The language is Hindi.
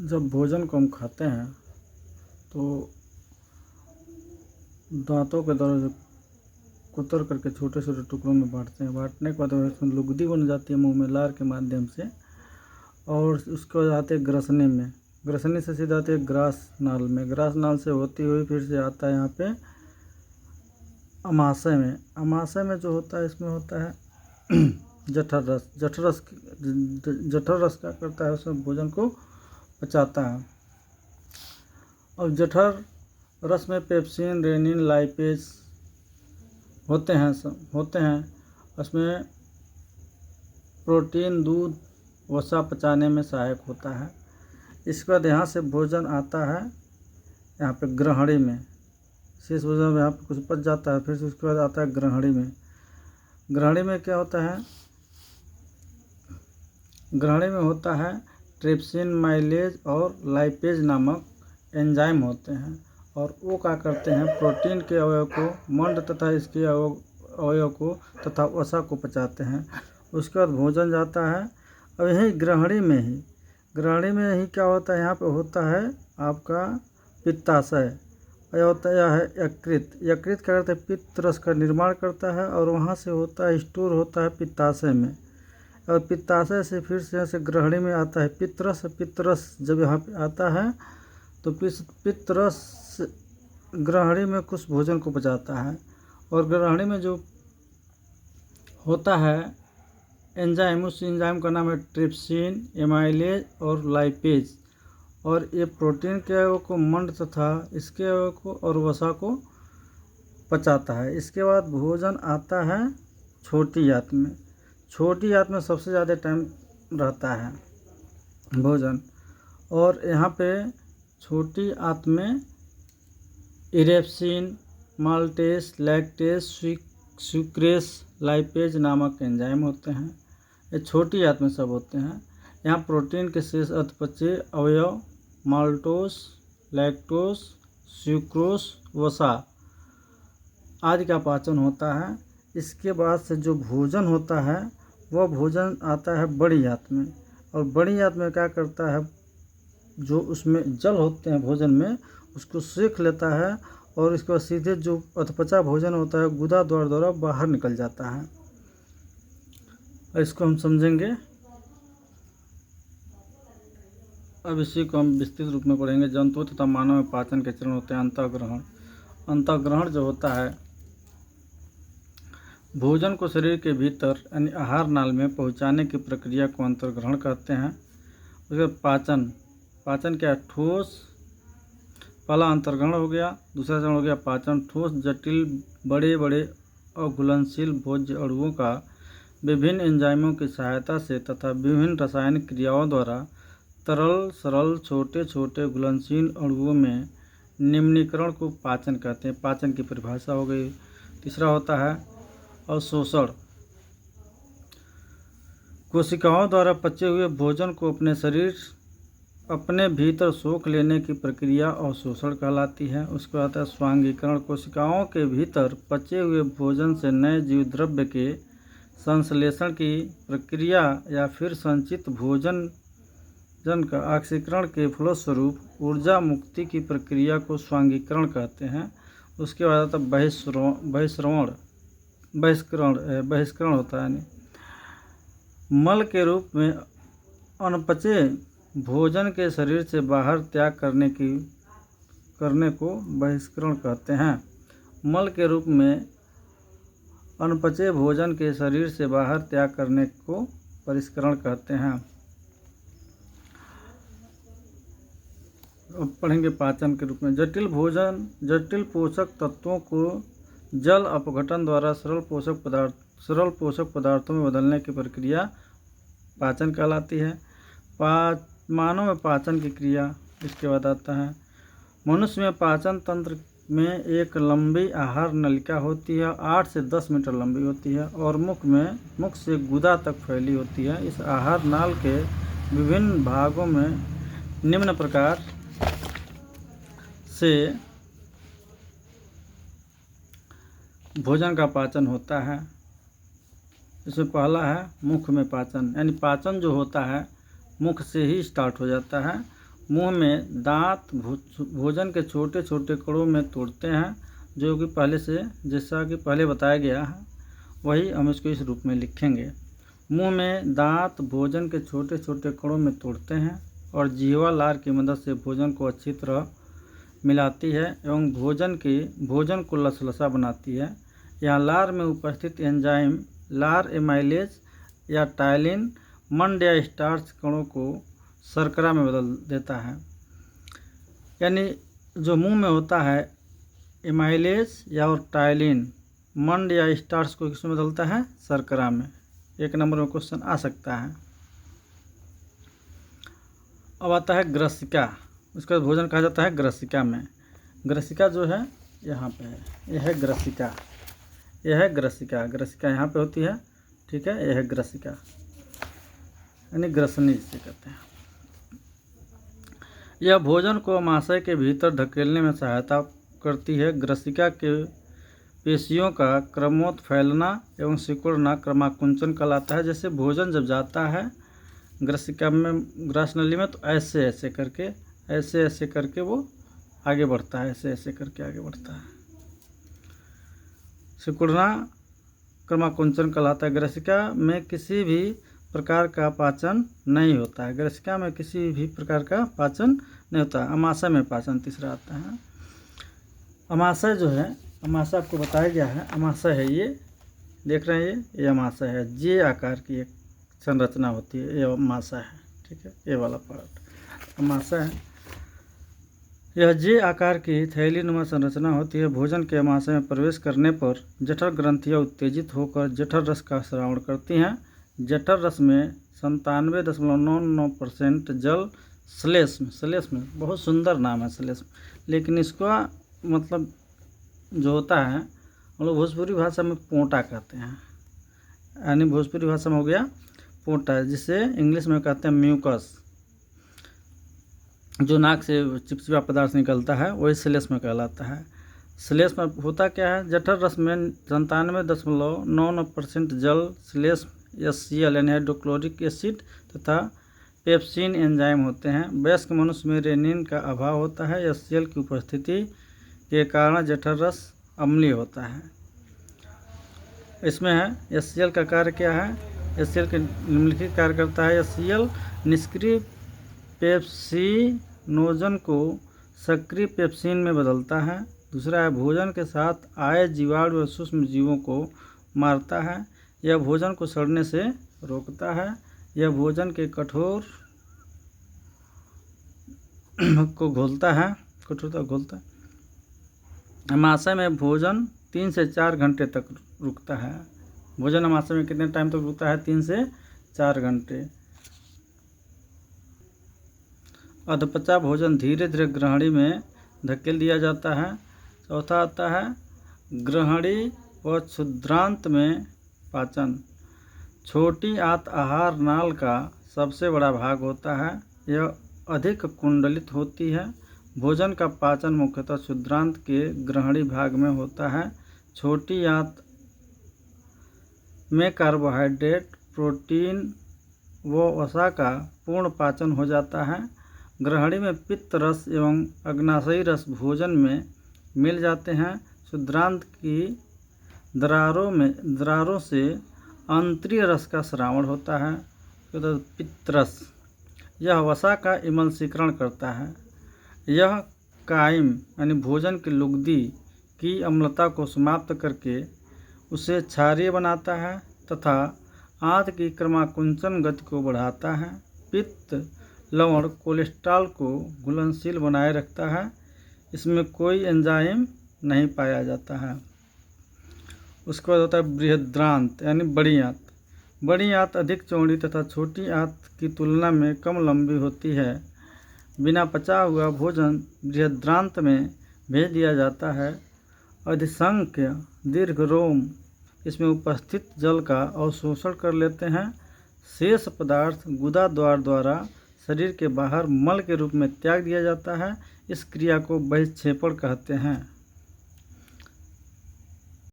जब भोजन को हम खाते हैं तो दांतों के द्वारा जो कुतर करके छोटे छोटे टुकड़ों में बांटते हैं। बांटने के बाद उसमें लुगदी बन जाती है मुंह में लार के माध्यम से, और उसके बाद आते हैं ग्रसने में। ग्रसने से सीधा आते हैं ग्रास नाल में। ग्रास नाल से होती हुई फिर से आता है यहाँ पे अमाशय में। अमाशय में जो होता है इसमें होता है जठर रस। जठर रस क्या करता है, उसमें भोजन को पचाता है। और जठर रस में पेप्सिन, रेनिन, लाइपेज होते हैं। उसमें प्रोटीन, दूध, वसा पचाने में सहायक होता है। इसके बाद यहाँ से भोजन आता है यहाँ पे ग्रहणी में। शेष भोजन यहाँ पे कुछ पच जाता है, फिर से उसके बाद आता है ग्रहणी में। ग्रहणी में क्या होता है, ग्रहणी में होता है ट्रिप्सिन, माइलेज और लाइपेज नामक एंजाइम होते हैं, और वो क्या करते हैं, प्रोटीन के अवयव को, मंड तथा इसके अवयव को तथा वसा को पचाते हैं। उसके बाद भोजन जाता है। अब यही ग्रहणी में ही क्या होता है, यहाँ पे होता है आपका पित्ताशय। यह होता है यकृत। यकृत क्या करता है, पित्त रस का निर्माण करता है, और वहाँ से होता है स्टोर होता है पित्ताशय में। और पित्ताशय से फिर से यहाँ से ग्रहणी में आता है पित्तरस। पित्तरस जब यहाँ पे आता है तो पित्तरस ग्रहणी में कुछ भोजन को पचाता है। और ग्रहणी में जो होता है एंजाइम, उस एंजाइम का नाम है ट्रिप्सिन, एमाइलेज और लाइपेज। और ये प्रोटीन के अवयव को, मंड तथा इसके अवयव को और वसा को पचाता है। इसके बाद भोजन आता है छोटी आंत में। छोटी आंत में सबसे ज़्यादा टाइम रहता है भोजन, और यहाँ पे छोटी आंत में erepsin, maltase, lactase, sucrase, lipase नामक एंजाइम होते हैं। ये छोटी आंत में सब होते हैं। यहाँ प्रोटीन के शेष अधपचे अवयव माल्टोस, लैक्टोस, सुक्रोस, वसा आदि का पाचन होता है। इसके बाद से जो भोजन होता है वह भोजन आता है बड़ी आंत में। और बड़ी आंत में क्या करता है, जो उसमें जल होते हैं भोजन में, उसको सेक लेता है, और इसके बाद सीधे जो अधपचा भोजन होता है गुदा द्वारा बाहर निकल जाता है। इसको हम समझेंगे। अब इसी को हम विस्तृत रूप में पढ़ेंगे। जंतु तथा मानव में पाचन के चरण होते हैं। अंतःग्रहण। अंतःग्रहण जो होता है, भोजन को शरीर के भीतर यानी आहार नाल में पहुंचाने की प्रक्रिया को अंतर्ग्रहण कहते हैं। उसके बाद पाचन। पाचन क्या है, ठोस। पहला अंतर्ग्रहण हो गया, दूसरा चरण हो गया पाचन। ठोस, जटिल, बड़े बड़े अघुलनशील भोज्य अणुओं का विभिन्न एंजाइमों की सहायता से तथा विभिन्न रासायनिक क्रियाओं द्वारा तरल, सरल, छोटे छोटे घुलनशील अणुओं में निम्नीकरण को पाचन कहते हैं। पाचन की परिभाषा हो गई। तीसरा होता है अवशोषण। कोशिकाओं द्वारा पचे हुए भोजन को अपने भीतर सोख लेने की प्रक्रिया अवशोषण कहलाती है। उसके बाद आता है स्वांगीकरण। कोशिकाओं के भीतर पचे हुए भोजन से नए जीव द्रव्य के संश्लेषण की प्रक्रिया या फिर संचित भोजन का ऑक्सीकरण के फलस्वरूप ऊर्जा मुक्ति की प्रक्रिया को स्वांगीकरण कहते हैं। उसके बाद आता है बहिष्करण होता है, मल के रूप में अनपचे भोजन के शरीर से बाहर त्याग करने को बहिष्करण कहते हैं। मल के रूप में अनपचे भोजन के शरीर से बाहर त्याग करने को परिष्करण कहते हैं। अब पढ़ेंगे पाचन के रूप में। जटिल पोषक तत्वों को जल अपघटन द्वारा सरल पोषक पदार्थों में बदलने की प्रक्रिया पाचन कहलाती है। मानव में पाचन की क्रिया इसके बाद आता है। मनुष्य में पाचन तंत्र में एक लंबी आहार नलिका होती है, 8 से 10 मीटर लंबी होती है, और मुख से गुदा तक फैली होती है। इस आहार नाल के विभिन्न भागों में निम्न प्रकार से भोजन का पाचन होता है। इसमें पहला है मुख में पाचन, यानी पाचन जो होता है मुख से ही स्टार्ट हो जाता है। मुंह में दांत भोजन के छोटे छोटे कणों में तोड़ते हैं, जो कि जैसा कि पहले बताया गया है वही हम इसको इस रूप में लिखेंगे। मुंह में दांत भोजन के छोटे छोटे कणों में तोड़ते हैं और जिह्वा लार की मदद से भोजन को अच्छी तरह मिलाती है एवं भोजन को लसलसा बनाती है। यहाँ लार में उपस्थित एंजाइम लार एमाइलेज या टायलिन मंड या स्टार्च कणों को शर्करा में बदल देता है। यानी जो मुंह में होता है एमाइलेज या और टायलिन मंड या स्टार्च को किसमें बदलता है? शर्करा में। 1 नंबर में क्वेश्चन आ सकता है। अब आता है ग्रसिका। उसका भोजन कहा जाता है ग्रसिका में। ग्रसिका जो है यहाँ पे है, यह है ग्रसिका, यह है ग्रसिका। ग्रसिका यहाँ पे होती है, ठीक है, यह है ग्रसिका यानी ग्रसनी जिसे कहते हैं। यह भोजन को अमाशय के भीतर धकेलने में सहायता करती है। ग्रसिका के पेशियों का क्रमोत फैलना एवं सिकुड़ना क्रमाकुंचन कहलाता है। जैसे भोजन जब जाता है ग्रसिका में, ग्रासनली में, तो ऐसे ऐसे करके वो आगे बढ़ता है, ऐसे ऐसे करके आगे बढ़ता है। सिकुड़ना क्रमाकुंचन कहलाता है। ग्रसिका में किसी भी प्रकार का पाचन नहीं होता है। ग्रसिका में किसी भी प्रकार का पाचन नहीं होता। अमाशय में पाचन तीसरा आता है। अमाशय जो है, अमाशय आपको बताया गया है, अमाशय है ये, देख रहे हैं ये अमाशय है। जे आकार की एक संरचना होती है, ये अमाशय है, ठीक है, ये वाला पार्ट अमाशय है। यह जे आकार की थैलीनुमा संरचना होती है। भोजन के अमाशय में प्रवेश करने पर जठर ग्रंथियाँ उत्तेजित होकर जठर रस का स्रावण करती हैं। जठर रस में 97.99% जल श्लेष्म बहुत सुंदर नाम है श्लेष्म, लेकिन इसका मतलब जो होता है हम लोग भोजपुरी भाषा में पोंटा कहते हैं, यानी भोजपुरी भाषा में हो गया पोंटा, जिसे इंग्लिश में कहते हैं म्यूकस। जो नाक से चिपचिपा पदार्थ निकलता है वही श्लेष्म कहलाता है। श्लेष्म होता क्या है? जठर रस में 97.99% जल श्लेष्म HCl यानी हाइड्रोक्लोरिक एसिड तथा पेप्सिन एंजाइम होते हैं। वयस्क मनुष्य में रेनिन का अभाव होता है। HCl की उपस्थिति के कारण जठर रस अम्लीय होता है। इसमें है HCl का कार्य क्या है? HCl के निम्नलिखित कार्य करता है। HCl निष्क्रिय पेप्सिनोजन को सक्रिय पेप्सिन में बदलता है। दूसरा है भोजन के साथ आए जीवाणु और सूक्ष्म जीवों को मारता है। यह भोजन को सड़ने से रोकता है। यह भोजन के कठोर को घोलता है, कठोरता घोलता है। अमाशय में भोजन 3 से 4 घंटे तक रुकता है। भोजन अमाशय में कितने टाइम तक रुकता है? 3 से 4 घंटे। अधपचा भोजन धीरे धीरे ग्रहणी में धकेल दिया जाता है। चौथा आता है ग्रहणी व क्षुद्रांत में पाचन। छोटी आंत आहार नाल का सबसे बड़ा भाग होता है। यह अधिक कुंडलित होती है। भोजन का पाचन मुख्यतः क्षुद्रांत के ग्रहणी भाग में होता है। छोटी आंत में कार्बोहाइड्रेट, प्रोटीन व वसा का पूर्ण पाचन हो जाता है। ग्रहणी में पित्त रस एवं अग्नाशयी रस भोजन में मिल जाते हैं। क्षुद्रांत की दरारों से अंतरीय रस का स्रावण होता है, तो पित्त रस। यह वसा का इमल्सीकरण करता है। यह काइम यानी भोजन की लुगदी की अम्लता को समाप्त करके उसे क्षारीय बनाता है तथा आंत की क्रमाकुंचन गति को बढ़ाता है। पित्त लवण कोलेस्ट्रॉल को घुलनशील बनाए रखता है। इसमें कोई एंजाइम नहीं पाया जाता है। उसके बाद होता है बृहद्रांत यानी बड़ी आंत। बड़ी आंत अधिक चौड़ी तथा छोटी आंत की तुलना में कम लंबी होती है। बिना पचा हुआ भोजन बृहद्रांत में भेज दिया जाता है। अधिसंख्य दीर्घ रोम इसमें उपस्थित जल का अवशोषण कर लेते हैं। शेष पदार्थ गुदा द्वारा शरीर के बाहर मल के रूप में त्याग दिया जाता है। इस क्रिया को बहिक्षेपण कहते हैं।